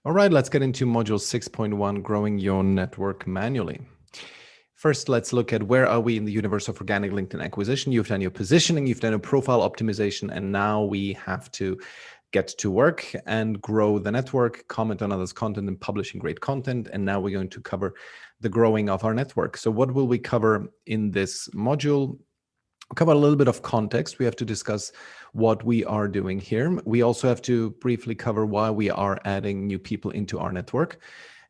All right, let's get into module 6.1, growing your network manually. First, let's look at where are we in the universe of organic LinkedIn acquisition. You've done your positioning, you've done a profile optimization, and now we have to get to work and grow the network, comment on others' content, and publishing great content. And now we're going to cover the growing of our network. So what will we cover in this module? We'll cover a little bit of context. We have to discuss what we are doing here. We also have to briefly cover why we are adding new people into our network.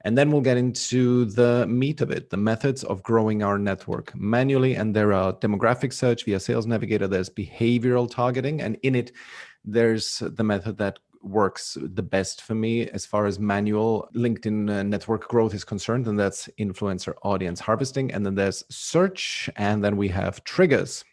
And then we'll get into the meat of it, the methods of growing our network manually. And there are demographic search via Sales Navigator, there's behavioral targeting, and in it, there's the method that works the best for me as far as manual LinkedIn network growth is concerned, and that's influencer audience harvesting. And then there's search, and then we have triggers.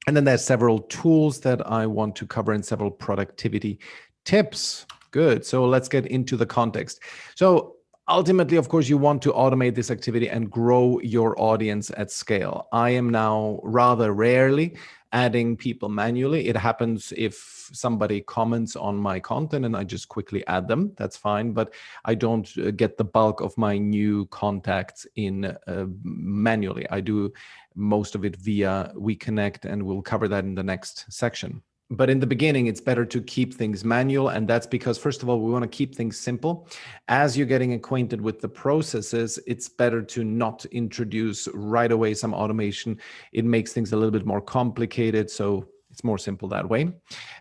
And then there's several tools that I want to cover and several productivity tips. Good. So let's get into the context. So ultimately, of course, you want to automate this activity and grow your audience at scale. I am now rather rarely adding people manually. It happens if somebody comments on my content and I just quickly add them. That's fine, but I don't get the bulk of my new contacts in manually. I do most of it via WeConnect, and we'll cover that in the next section. But in the beginning, it's better to keep things manual. And that's because, first of all, we want to keep things simple. As you're getting acquainted with the processes, it's better to not introduce right away some automation. It makes things a little bit more complicated. So it's more simple that way.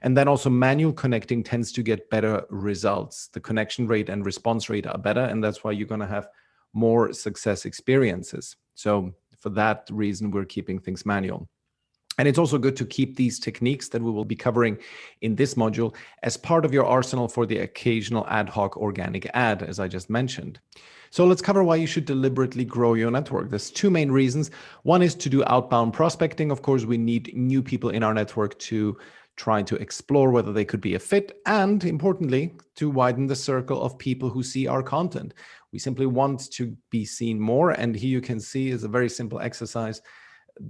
And then also manual connecting tends to get better results. The connection rate and response rate are better. And that's why you're going to have more success experiences. So for that reason, we're keeping things manual. And it's also good to keep these techniques that we will be covering in this module as part of your arsenal for the occasional ad hoc organic ad, as I just mentioned. So let's cover why you should deliberately grow your network. There's two main reasons. One is to do outbound prospecting. Of course, we need new people in our network to try to explore whether they could be a fit, and importantly, to widen the circle of people who see our content. We simply want to be seen more, and here you can see is a very simple exercise.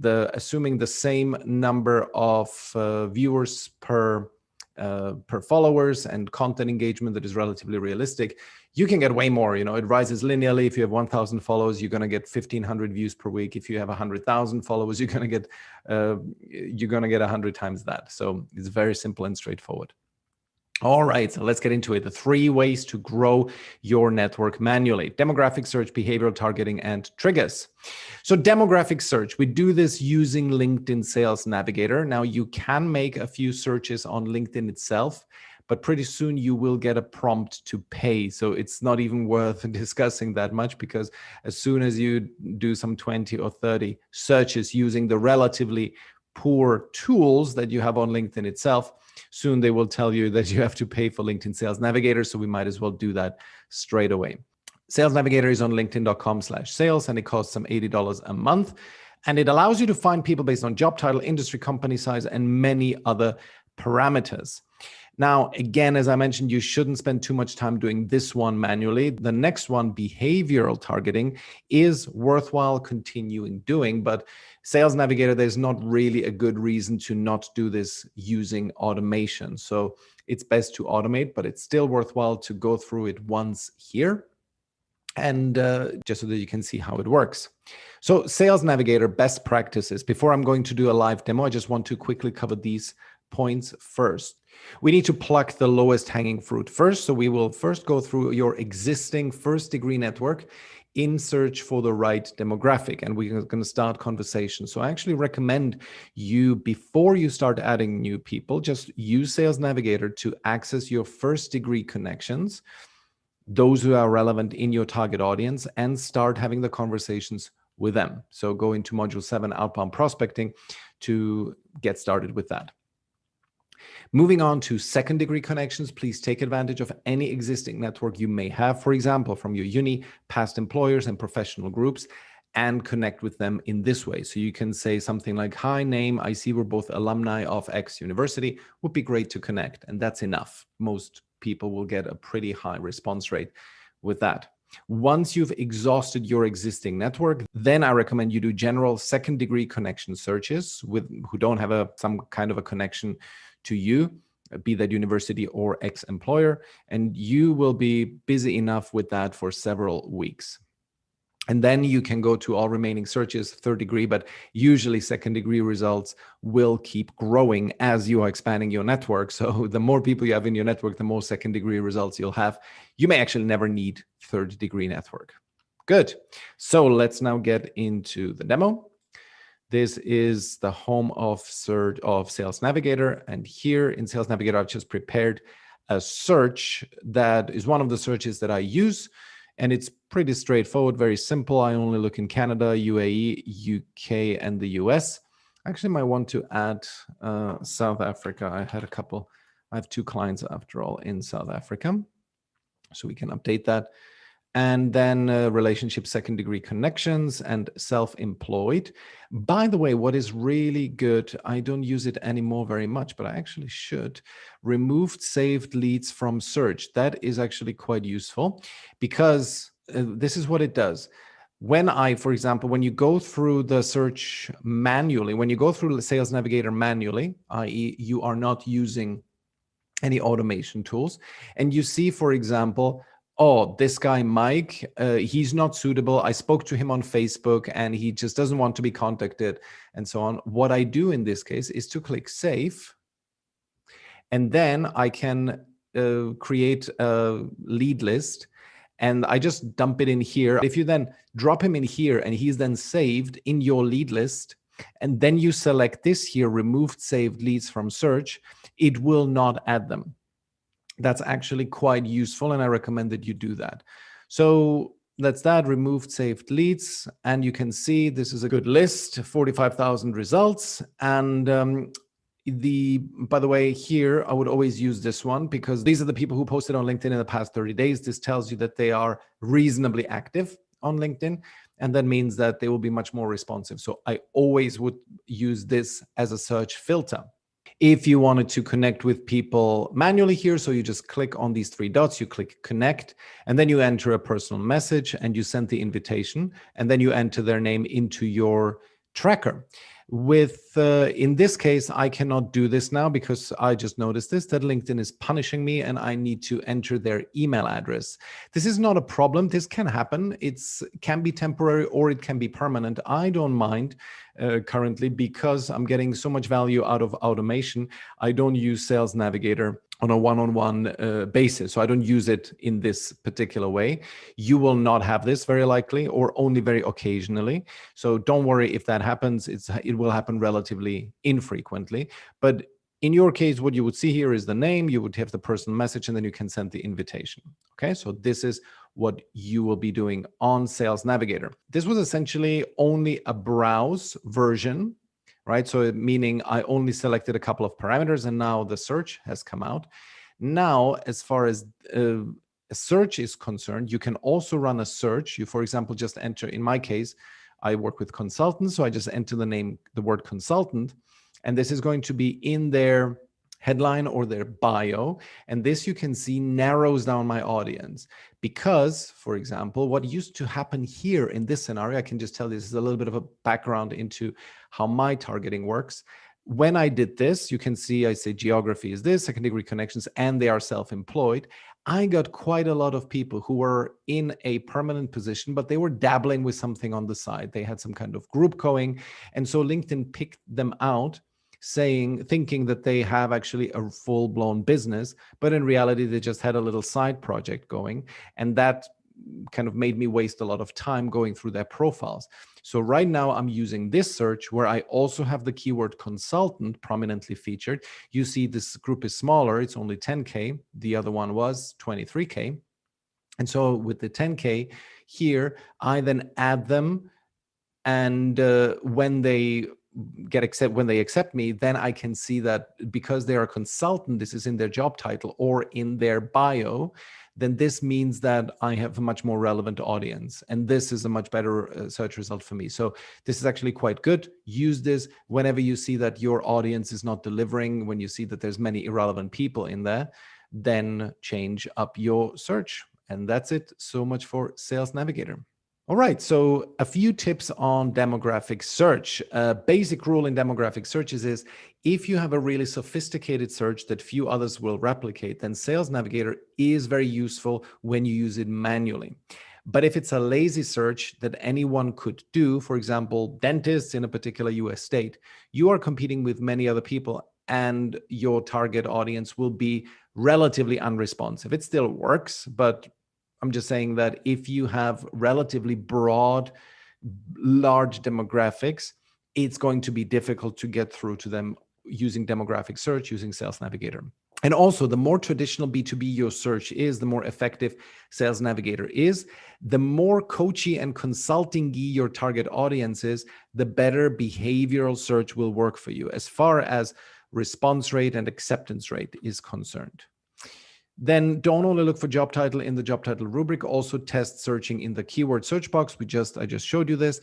Assuming the same number of viewers per followers and content engagement that is relatively realistic, you can get way more. You know, it rises linearly. If you have 1,000 followers, you're going to get 1,500 views per week. If you have 100,000 followers, you're going to get 100 times that. So it's very simple and straightforward. All right, so let's get into it. The 3 ways to grow your network manually: demographic search, behavioral targeting, and triggers. So demographic search, we do this using LinkedIn Sales Navigator. Now you can make a few searches on LinkedIn itself, but pretty soon you will get a prompt to pay. So it's not even worth discussing that much, because as soon as you do some 20 or 30 searches using the relatively poor tools that you have on LinkedIn itself, soon they will tell you that you have to pay for LinkedIn Sales Navigator. So we might as well do that straight away. Sales Navigator is on linkedin.com/sales, and it costs some $80 a month. And it allows you to find people based on job title, industry, company size, and many other parameters. Now, again, as I mentioned, you shouldn't spend too much time doing this one manually. The next one, behavioral targeting, is worthwhile continuing doing, but Sales Navigator, there's not really a good reason to not do this using automation. So it's best to automate, but it's still worthwhile to go through it once here, and just so that you can see how it works. So Sales Navigator best practices. Before I'm going to do a live demo, I just want to quickly cover these points first. We need to pluck the lowest hanging fruit first. So we will first go through your existing first degree network in search for the right demographic, and we're going to start conversation. So I actually recommend you, before you start adding new people, just use Sales Navigator to access your first degree connections, those who are relevant in your target audience, and start having the conversations with them. So go into module 7, outbound prospecting, to get started with that. Moving on to second degree connections, please take advantage of any existing network you may have, for example, from your uni, past employers, and professional groups, and connect with them in this way. So you can say something like, "Hi, name, I see we're both alumni of X university. Would be great to connect." And that's enough. Most people will get a pretty high response rate with that. Once you've exhausted your existing network, then I recommend you do general second degree connection searches with who don't have some kind of a connection to you. be that university or ex-employer, and you will be busy enough with that for several weeks. And then you can go to all remaining searches, third degree, but usually second degree results will keep growing as you are expanding your network. So the more people you have in your network, the more second degree results you'll have. You may actually never need third degree network. Good. So let's now get into the demo. This is the home of Sales Navigator. And here in Sales Navigator, I've just prepared a search that is one of the searches that I use. And it's pretty straightforward, very simple. I only look in Canada, UAE, UK, and the US. I actually might want to add South Africa. I have 2 clients after all in South Africa. So we can update that. And then relationship, second degree connections, and self-employed. By the way, what is really good, I don't use it anymore very much, but I actually should. Removed saved leads from search. That is actually quite useful because this is what it does. For example, when you go through the search manually, when you go through the Sales Navigator manually, i.e. you are not using any automation tools, and you see, for example, oh, this guy, Mike, he's not suitable. I spoke to him on Facebook and he just doesn't want to be contacted and so on. What I do in this case is to click save. And then I can create a lead list and I just dump it in here. If you then drop him in here and he's then saved in your lead list, and then you select this here, removed saved leads from search, it will not add them. That's actually quite useful, and I recommend that you do that. So that's that, removed saved leads. And you can see this is a good list, 45,000 results. And by the way, here, I would always use this one because these are the people who posted on LinkedIn in the past 30 days. This tells you that they are reasonably active on LinkedIn, and that means that they will be much more responsive. So I always would use this as a search filter. If you wanted to connect with people manually here, so you just click on these 3 dots, you click connect, and then you enter a personal message and you send the invitation, and then you enter their name into your tracker. In this case, I cannot do this now because I just noticed that LinkedIn is punishing me and I need to enter their email address. This is not a problem. This can happen. It can be temporary or it can be permanent. I don't mind currently because I'm getting so much value out of automation. I don't use Sales Navigator on a one-on-one basis. So I don't use it in this particular way. You will not have this very likely or only very occasionally. So don't worry if that happens. It will happen relatively infrequently. But in your case, what you would see here is the name, you would have the personal message, and then you can send the invitation. Okay, so this is what you will be doing on Sales Navigator. This was essentially only a browse version, right? So meaning I only selected a couple of parameters and now the search has come out. Now, as far as a search is concerned, you can also run a search. You, for example, just enter, in my case, I work with consultants. So I just enter the word consultant, and this is going to be in their headline or their bio. And this, you can see, narrows down my audience because, for example, what used to happen here in this scenario, I can just tell this is a little bit of a background into how my targeting works. When I did this, you can see I say geography is this, second degree connections, and they are self-employed. I got quite a lot of people who were in a permanent position, but they were dabbling with something on the side. They had some kind of group going. And so LinkedIn picked them out, thinking that they have actually a full-blown business, but in reality, they just had a little side project going. And that kind of made me waste a lot of time going through their profiles. So right now I'm using this search where I also have the keyword consultant prominently featured. You see this group is smaller. It's only 10K. The other one was 23K. And so with the 10K here, I then add them. And when they accept me, then I can see that because they are a consultant, this is in their job title or in their bio, then this means that I have a much more relevant audience. And this is a much better search result for me. So this is actually quite good. Use this whenever you see that your audience is not delivering, when you see that there's many irrelevant people in there, then change up your search. And that's it. So much for Sales Navigator. All right, so a few tips on demographic search. A basic rule in demographic searches is if you have a really sophisticated search that few others will replicate, then Sales Navigator is very useful when you use it manually. But if it's a lazy search that anyone could do, for example, dentists in a particular US state, you are competing with many other people and your target audience will be relatively unresponsive. It still works, but I'm just saying that if you have relatively broad, large demographics, it's going to be difficult to get through to them using demographic search, using Sales Navigator. And also, the more traditional B2B your search is, the more effective Sales Navigator is. The more coachy and consulting-y your target audience is, the better behavioral search will work for you as far as response rate and acceptance rate is concerned. Then don't only look for job title in the job title rubric, also test searching in the keyword search box. I just showed you this.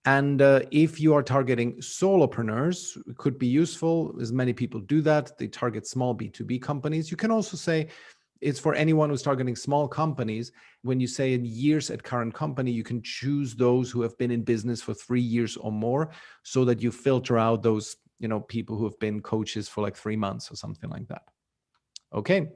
And if you are targeting solopreneurs, it could be useful, as many people do that. They target small B2B companies. You can also say it's for anyone who's targeting small companies. When you say in years at current company, you can choose those who have been in business for 3 years or more, so that you filter out those, people who have been coaches for like 3 months or something like that. Okay.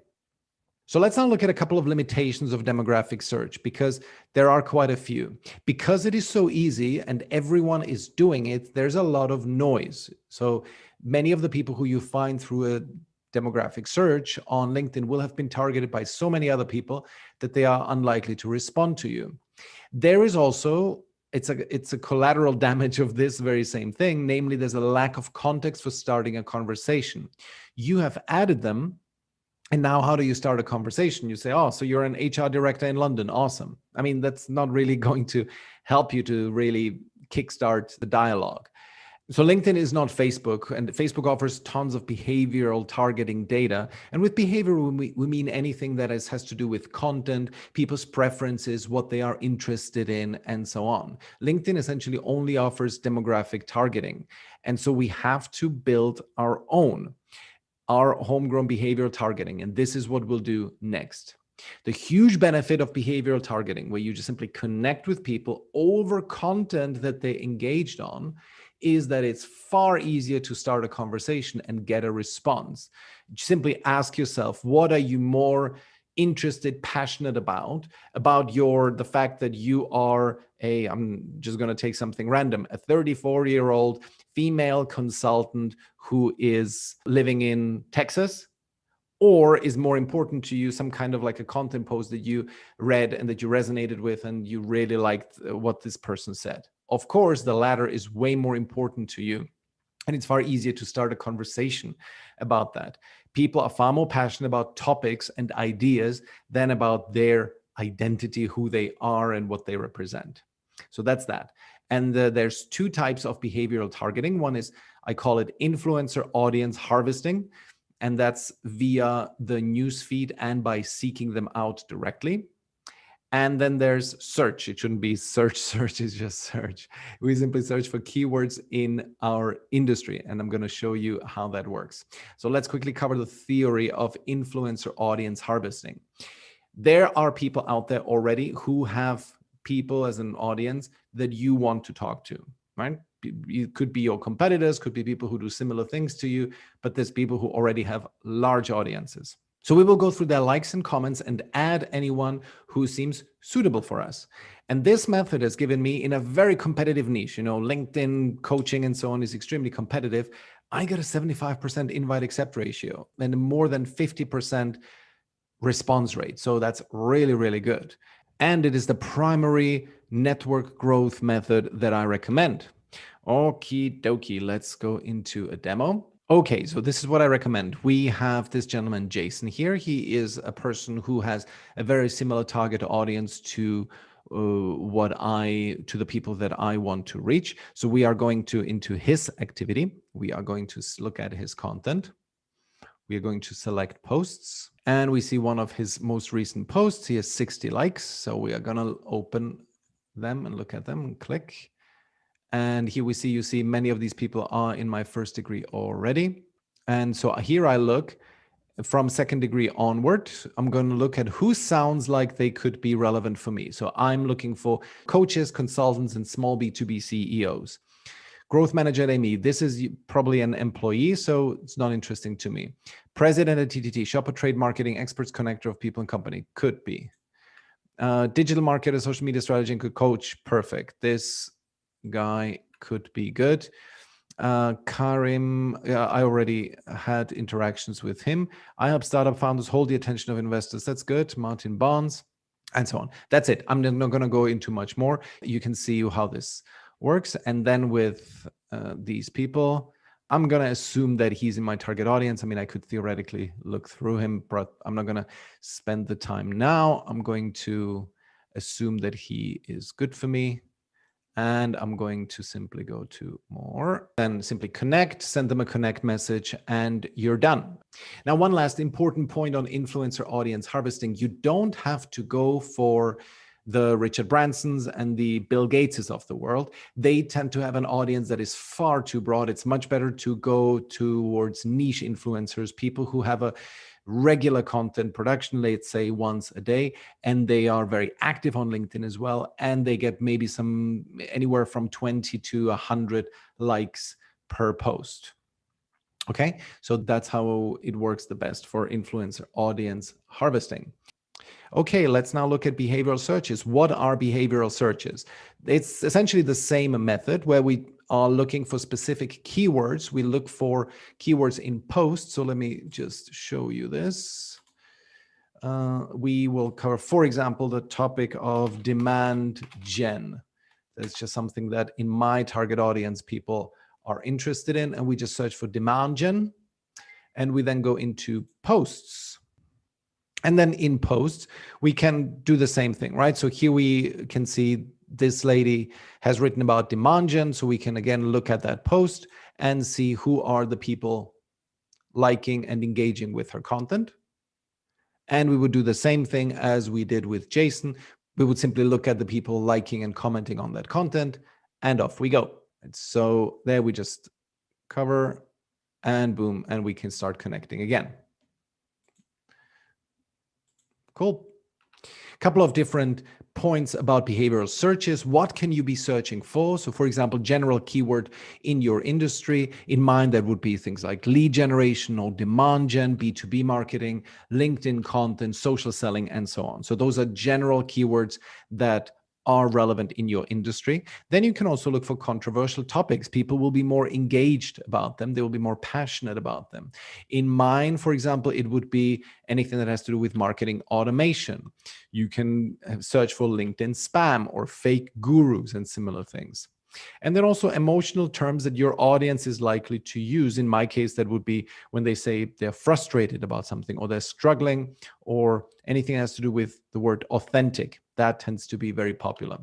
So let's now look at a couple of limitations of demographic search, because there are quite a few. Because it is so easy and everyone is doing it, there's a lot of noise. So many of the people who you find through a demographic search on LinkedIn will have been targeted by so many other people that they are unlikely to respond to you. There is also, it's a collateral damage of this very same thing, namely there's a lack of context for starting a conversation. You have added them, and now how do you start a conversation? You say, oh, so you're an HR director in London. Awesome. I mean, that's not really going to help you to really kickstart the dialogue. So LinkedIn is not Facebook, and Facebook offers tons of behavioral targeting data. And with behavior, we mean anything that has to do with content, people's preferences, what they are interested in, and so on. LinkedIn essentially only offers demographic targeting. And so we have to build our homegrown behavioral targeting. And this is what we'll do next. The huge benefit of behavioral targeting, where you just simply connect with people over content that they engaged on, is that it's far easier to start a conversation and get a response. Simply ask yourself, what are you more interested, passionate about the fact that you are I'm just going to take something random, a 34-year-old female consultant who is living in Texas? Or is more important to you some kind of like a content post that you read and that you resonated with and you really liked what this person said? Of course, the latter is way more important to you. And it's far easier to start a conversation about that. People are far more passionate about topics and ideas than about their identity, who they are and what they represent. So that's that. And there's 2 types of behavioral targeting. One is, I call it influencer audience harvesting. And that's via the newsfeed and by seeking them out directly. And then there's search. It shouldn't be search. Search is just search. We simply search for keywords in our industry. And I'm going to show you how that works. So let's quickly cover the theory of influencer audience harvesting. There are people out there already who have people as an audience that you want to talk to, right? It could be your competitors, could be people who do similar things to you, but there's people who already have large audiences. So we will go through their likes and comments and add anyone who seems suitable for us. And this method has given me, in a very competitive niche, LinkedIn coaching and so on is extremely competitive. I get a 75% invite accept ratio and more than 50% response rate. So that's really, really good. And it is the primary network growth method that I recommend. Okie dokie, let's go into a demo. Okay, so this is what I recommend. We have this gentleman, Jason, here. He is a person who has a very similar target audience to the people that I want to reach. So we are going into his activity. We are going to look at his content. We are going to select posts, and we see one of his most recent posts. He has 60 likes. So we are going to open them and look at them and click. And here you see many of these people are in my first degree already. And so here I look, from second degree onward, I'm going to look at who sounds like they could be relevant for me. So I'm looking for coaches, consultants, and small B2B CEOs. Growth manager at AME, this is probably an employee, so it's not interesting to me. President at TTT, shopper trade marketing, experts, connector of people and company, could be. Digital marketer, social media strategy, and coach, perfect. This guy could be good. Karim, I already had interactions with him. I help startup founders hold the attention of investors. That's good. Martin Barnes, and so on. That's it. I'm not going to go into much more. You can see how this works. And then with these people, I'm going to assume that he's in my target audience. I mean, I could theoretically look through him, but I'm not going to spend the time now. I'm going to assume that he is good for me. And I'm going to simply go to more, then simply connect, send them a connect message, and you're done. Now, one last important point on influencer audience harvesting. You don't have to go for the Richard Bransons and the Bill Gateses of the world. They tend to have an audience that is far too broad. It's much better to go towards niche influencers, people who have a regular content production, let's say once a day, and they are very active on LinkedIn as well, and they get maybe some anywhere from 20 to 100 likes per post. Okay, so that's how it works the best for influencer audience harvesting. Okay, let's now look at behavioral searches. What are behavioral searches? It's essentially the same method where we are looking for specific keywords. We look for keywords in posts. So let me just show you this. We will cover, for example, the topic of demand gen. That's just something that in my target audience people are interested in. And we just search for demand gen. And we then go into posts. And then in posts, we can do the same thing, right? So here we can see this lady has written about demand gen. So we can again look at that post and see who are the people liking and engaging with her content. And we would do the same thing as we did with Jason. We would simply look at the people liking and commenting on that content, and off we go. And so there we just cover and boom, and we can start connecting again. Cool. A couple of different points about behavioral searches. What can you be searching for? So for example, general keyword in your industry. In mine, that would be things like lead generation or demand gen, B2B marketing, LinkedIn content, social selling, and so on. So those are general keywords that are relevant in your industry. Then you can also look for controversial topics. People will be more engaged about them. They will be more passionate about them. In mine, for example, it would be anything that has to do with marketing automation. You can search for LinkedIn spam or fake gurus and similar things. And then also emotional terms that your audience is likely to use. In my case, that would be when they say they're frustrated about something or they're struggling or anything that has to do with the word authentic. That tends to be very popular.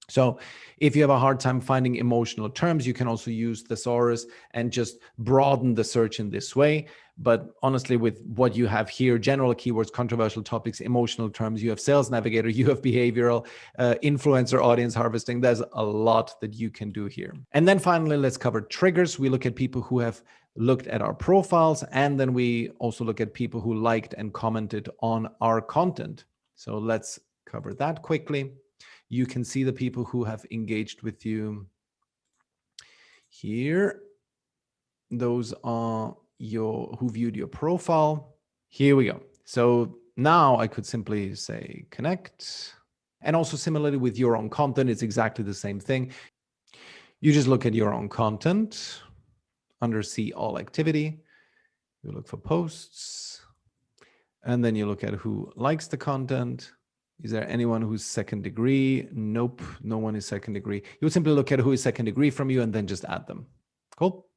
So if you have a hard time finding emotional terms, you can also use thesaurus and just broaden the search in this way. But honestly, with what you have here, general keywords, controversial topics, emotional terms, you have Sales Navigator, you have behavioral, influencer audience harvesting. There's a lot that you can do here. And then finally, let's cover triggers. We look at people who have looked at our profiles, and then we also look at people who liked and commented on our content. So let's cover that quickly. You can see the people who have engaged with you here. Those are who viewed your profile. Here we go. So now I could simply say connect. And also similarly with your own content, it's exactly the same thing. You just look at your own content under see all activity. You look for posts, and then you look at who likes the content. Is there anyone who's second degree? Nope, no one is second degree. You would simply look at who is second degree from you and then just add them. Cool.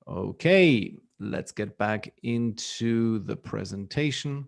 Okay, let's get back into the presentation.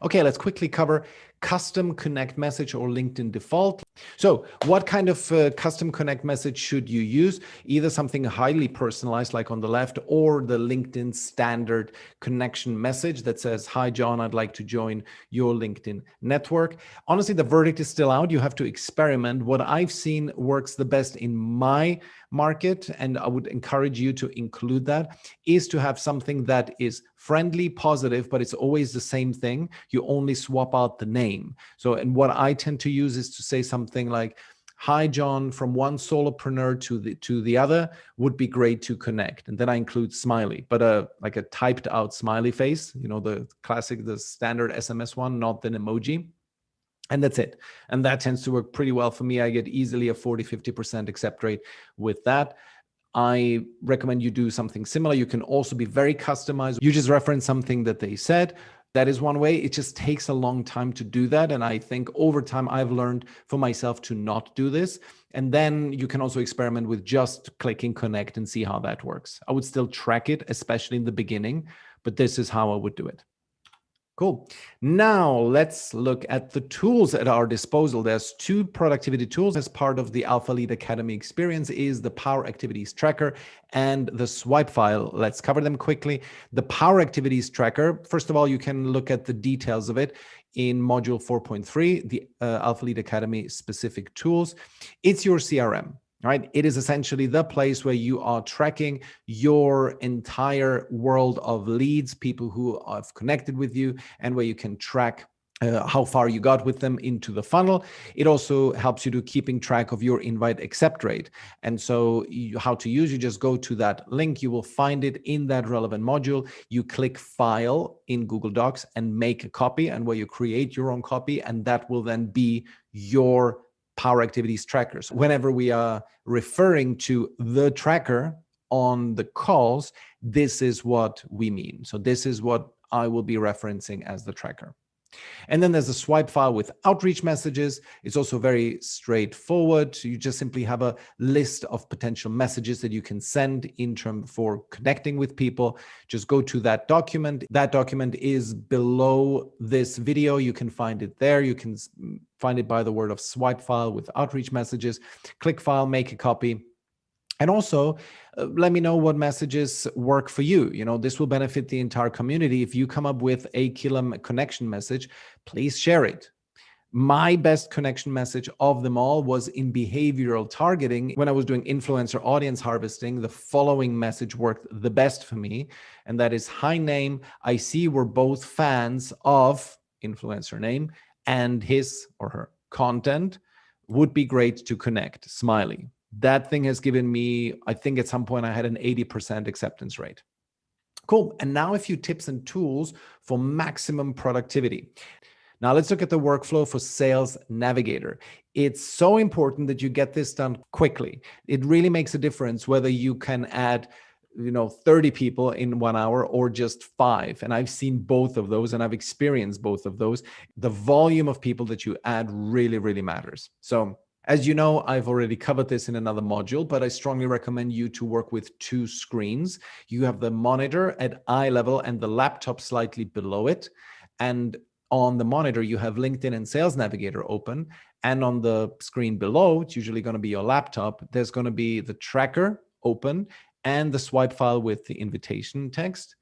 Okay, let's quickly cover custom connect message or LinkedIn default. So what kind of custom connect message should you use? Either something highly personalized like on the left, or the LinkedIn standard connection message that says, hi, John, I'd like to join your LinkedIn network. Honestly, the verdict is still out. You have to experiment. What I've seen works the best in my market, and I would encourage you to include that, is to have something that is friendly, positive, but it's always the same thing. You only swap out the name. So, and what I tend to use is to say something like, "Hi, John, from one solopreneur to the other, would be great to connect." And then I include smiley, but like a typed out smiley face, the classic, the standard SMS one, not an emoji. And that's it. And that tends to work pretty well for me. I get easily a 40-50% accept rate with that. I recommend you do something similar. You can also be very customized. You just reference something that they said. That is one way. It just takes a long time to do that. And I think over time, I've learned for myself to not do this. And then you can also experiment with just clicking connect and see how that works. I would still track it, especially in the beginning, but this is how I would do it. Cool. Now let's look at the tools at our disposal. There's 2 productivity tools as part of the Alpha Lead Academy experience, is the Power Activities Tracker and the Swipe File. Let's cover them quickly. The Power Activities Tracker, first of all, you can look at the details of it in module 4.3, the Alpha Lead Academy specific tools. It's your CRM. Right? It is essentially the place where you are tracking your entire world of leads, people who have connected with you, and where you can track how far you got with them into the funnel. It also helps you to keeping track of your invite accept rate. And so how to use, you just go to that link. You will find it in that relevant module. You click File in Google Docs and make a copy, and where you create your own copy, and that will then be your Power Activities Trackers. Whenever we are referring to the tracker on the calls, this is what we mean. So this is what I will be referencing as the tracker. And then there's a Swipe File with outreach messages. It's also very straightforward. You just simply have a list of potential messages that you can send in terms for connecting with people. Just go to that document. That document is below this video. You can find it there. You can find it by the word of Swipe File with outreach messages. Click File, make a copy. And also, let me know what messages work for you. This will benefit the entire community. If you come up with a killer connection message, please share it. My best connection message of them all was in behavioral targeting. When I was doing influencer audience harvesting, the following message worked the best for me. And that is, "Hi name, I see we're both fans of influencer name and his or her content. Would be great to connect. Smiley." That thing has given me, I think at some point I had an 80% acceptance rate. Cool. And now a few tips and tools for maximum productivity. Now let's look at the workflow for Sales Navigator. It's so important that you get this done quickly. It really makes a difference whether you can add 30 people in 1 hour or just 5. And I've seen both of those and I've experienced both of those. The volume of people that you add really, really matters. So as you know, I've already covered this in another module, but I strongly recommend you to work with 2 screens. You have the monitor at eye level and the laptop slightly below it. And on the monitor, you have LinkedIn and Sales Navigator open. And on the screen below, it's usually going to be your laptop, there's going to be the tracker open and the Swipe File with the invitation text.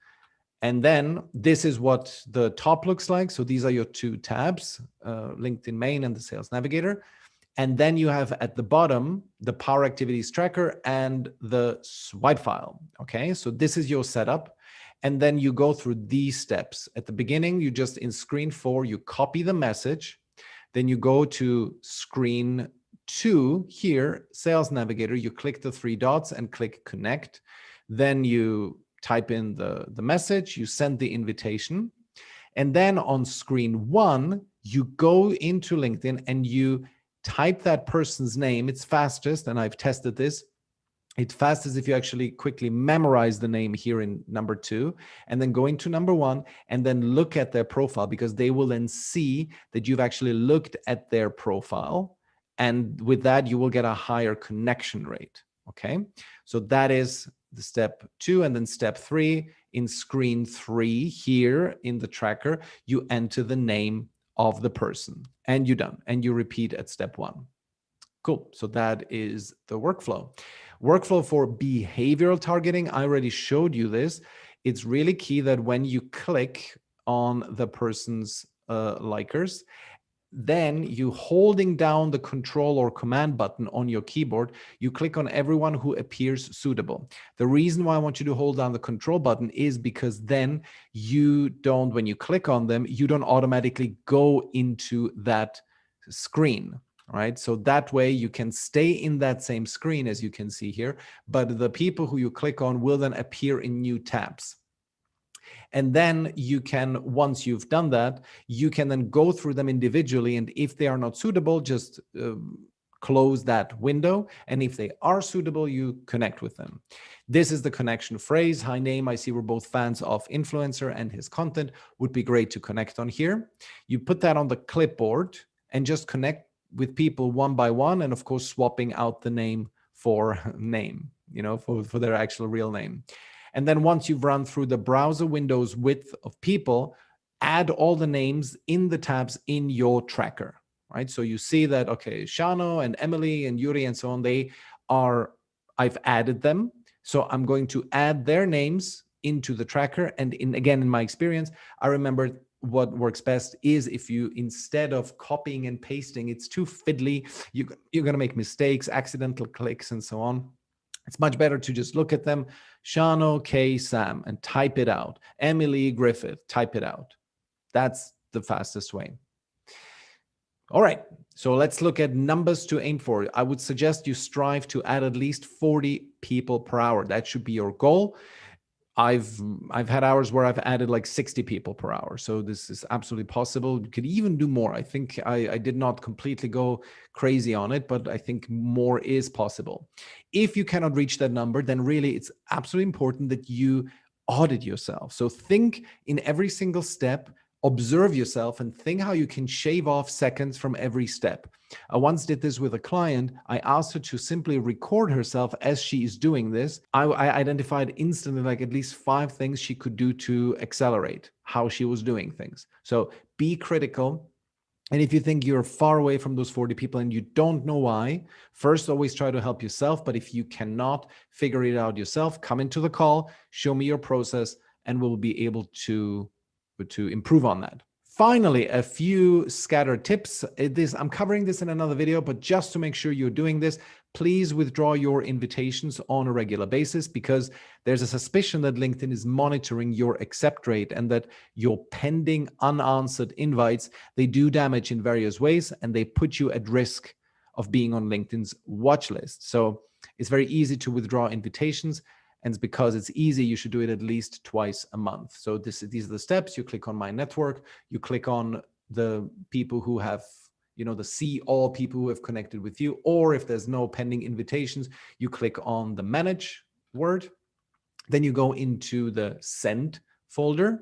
And then this is what the top looks like. So these are your 2 tabs, LinkedIn Main and the Sales Navigator. And then you have at the bottom, the Power Activities Tracker and the Swipe File. Okay, so this is your setup. And then you go through these steps. At the beginning, you just in screen 4, you copy the message. Then you go to screen 2 here, Sales Navigator. You click the 3 dots and click Connect. Then you type in the message, you send the invitation. And then on screen 1, you go into LinkedIn and you type that person's name. It's fastest, and I've tested this. It's fastest if you actually quickly memorize the name here in number 2, and then go into number 1, and then look at their profile, because they will then see that you've actually looked at their profile. And with that, you will get a higher connection rate. Okay. So that is the step 2. And then step 3, in screen 3 here in the tracker, you enter the name of the person, and you're done, and you repeat at step 1. Cool. So that is the workflow. Workflow for behavioral targeting. I already showed you this. It's really key that when you click on the person's likers, then you holding down the control or command button on your keyboard, you click on everyone who appears suitable. The reason why I want you to hold down the control button is because then you don't, when you click on them, you don't automatically go into that screen, right? So that way you can stay in that same screen as you can see here, but the people who you click on will then appear in new tabs. And then you can, once you've done that, you can then go through them individually. And if they are not suitable, just close that window. And if they are suitable, you connect with them. This is the connection phrase. Hi, name. I see we're both fans of influencer and his content. Would be great to connect on here. You put that on the clipboard and just connect with people one by one. And of course, swapping out the name for name, for their actual real name. And then once you've run through the browser window's width of people, add all the names in the tabs in your tracker, right? So you see that, okay, Shano and Emily and Yuri and so on, I've added them. So I'm going to add their names into the tracker. And again, in my experience, I remember what works best is if you, instead of copying and pasting, it's too fiddly, you're going to make mistakes, accidental clicks and so on. It's much better to just look at them, Shano K. Sam, and type it out. Emily Griffith, type it out. That's the fastest way. All right, so let's look at numbers to aim for. I would suggest you strive to add at least 40 people per hour. That should be your goal. I've had hours where I've added like 60 people per hour. So this is absolutely possible. You could even do more. I think I did not completely go crazy on it, but I think more is possible. If you cannot reach that number, then really it's absolutely important that you audit yourself. So think in every single step, observe yourself and think how you can shave off seconds from every step. I once did this with a client. I asked her to simply record herself as she is doing this. I identified instantly like at least 5 things she could do to accelerate how she was doing things. So be critical. And if you think you're far away from those 40 people and you don't know why, first always try to help yourself. But if you cannot figure it out yourself, come into the call, show me your process, and we'll be able to improve on that. Finally, a few scattered tips. I'm covering this in another video, but just to make sure you're doing this, please withdraw your invitations on a regular basis, because there's a suspicion that LinkedIn is monitoring your accept rate and that your pending unanswered invites, they do damage in various ways and they put you at risk of being on LinkedIn's watch list. So it's very easy to withdraw invitations. And because it's easy, you should do it at least twice a month. So these are the steps. You click on My Network. You click on the people who have, the see all people who have connected with you. Or if there's no pending invitations, you click on the Manage word. Then you go into the Send folder.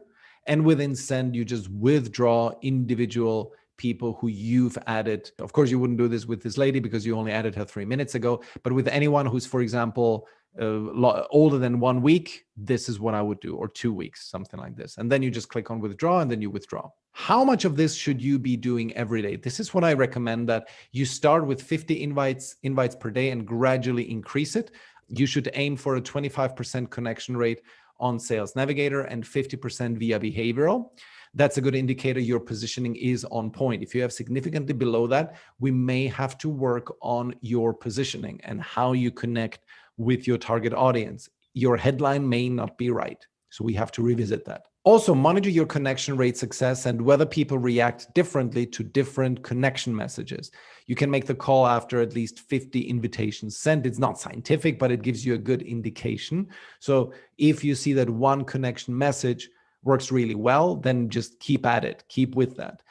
And within Send, you just withdraw individual people who you've added. Of course, you wouldn't do this with this lady because you only added her 3 minutes ago. But with anyone who's, for example, older than 1 week, this is what I would do, or 2 weeks, something like this. And then you just click on withdraw and then you withdraw. How much of this should you be doing every day? This is what I recommend, that you start with 50 invites per day and gradually increase it. You should aim for a 25% connection rate on Sales Navigator and 50% via behavioral. That's a good indicator your positioning is on point. If you have significantly below that, we may have to work on your positioning and how you connect with your target audience. Your headline may not be right, so we have to revisit that. Also, monitor your connection rate success and whether people react differently to different connection messages. You can make the call after at least 50 invitations sent. It's not scientific, but it gives you a good indication. So if you see that one connection message works really well, then just keep at it, keep with that.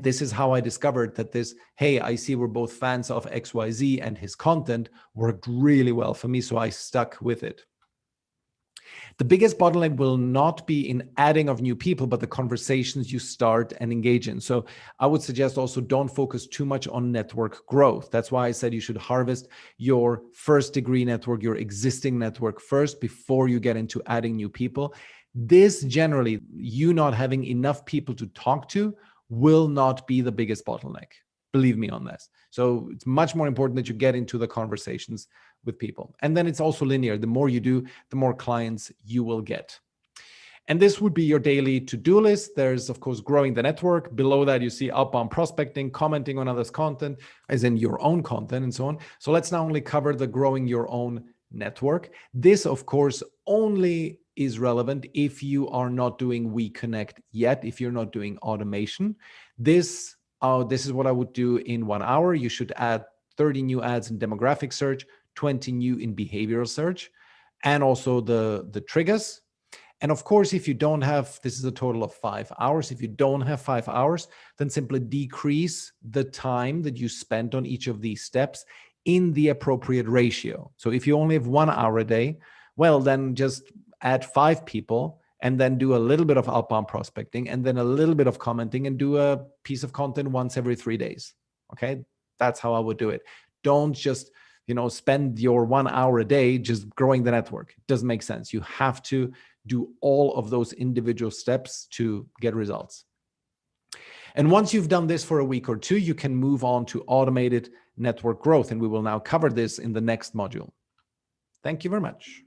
This is how I discovered that this, hey, I see we're both fans of XYZ and his content worked really well for me, so I stuck with it. The biggest bottleneck will not be in adding of new people, but the conversations you start and engage in. So I would suggest also don't focus too much on network growth. That's why I said you should harvest your first degree network, your existing network first, before you get into adding new people. This generally, you not having enough people to talk to, will not be the biggest bottleneck. Believe me on this. So it's much more important that you get into the conversations with people. And then it's also linear. The more you do, the more clients you will get. And this would be your daily to-do list. There's, of course, growing the network. Below that, you see outbound prospecting, commenting on others' content, as in your own content and so on. So let's now only cover the growing your own network. This, of course, only is relevant if you are not doing WeConnect yet, if you're not doing automation. This is what I would do in 1 hour. You should add 30 new ads in demographic search, 20 new in behavioral search, and also the triggers. And of course, if you don't have, this is a total of 5 hours. If you don't have 5 hours, then simply decrease the time that you spend on each of these steps in the appropriate ratio. So if you only have 1 hour a day, well, then just add 5 people and then do a little bit of outbound prospecting and then a little bit of commenting and do a piece of content once every 3 days. Okay, that's how I would do it. Don't just spend your 1 hour a day just growing the network. It doesn't make sense. You have to do all of those individual steps to get results. And once you've done this for a week or two, you can move on to automated network growth. And we will now cover this in the next module. Thank you very much.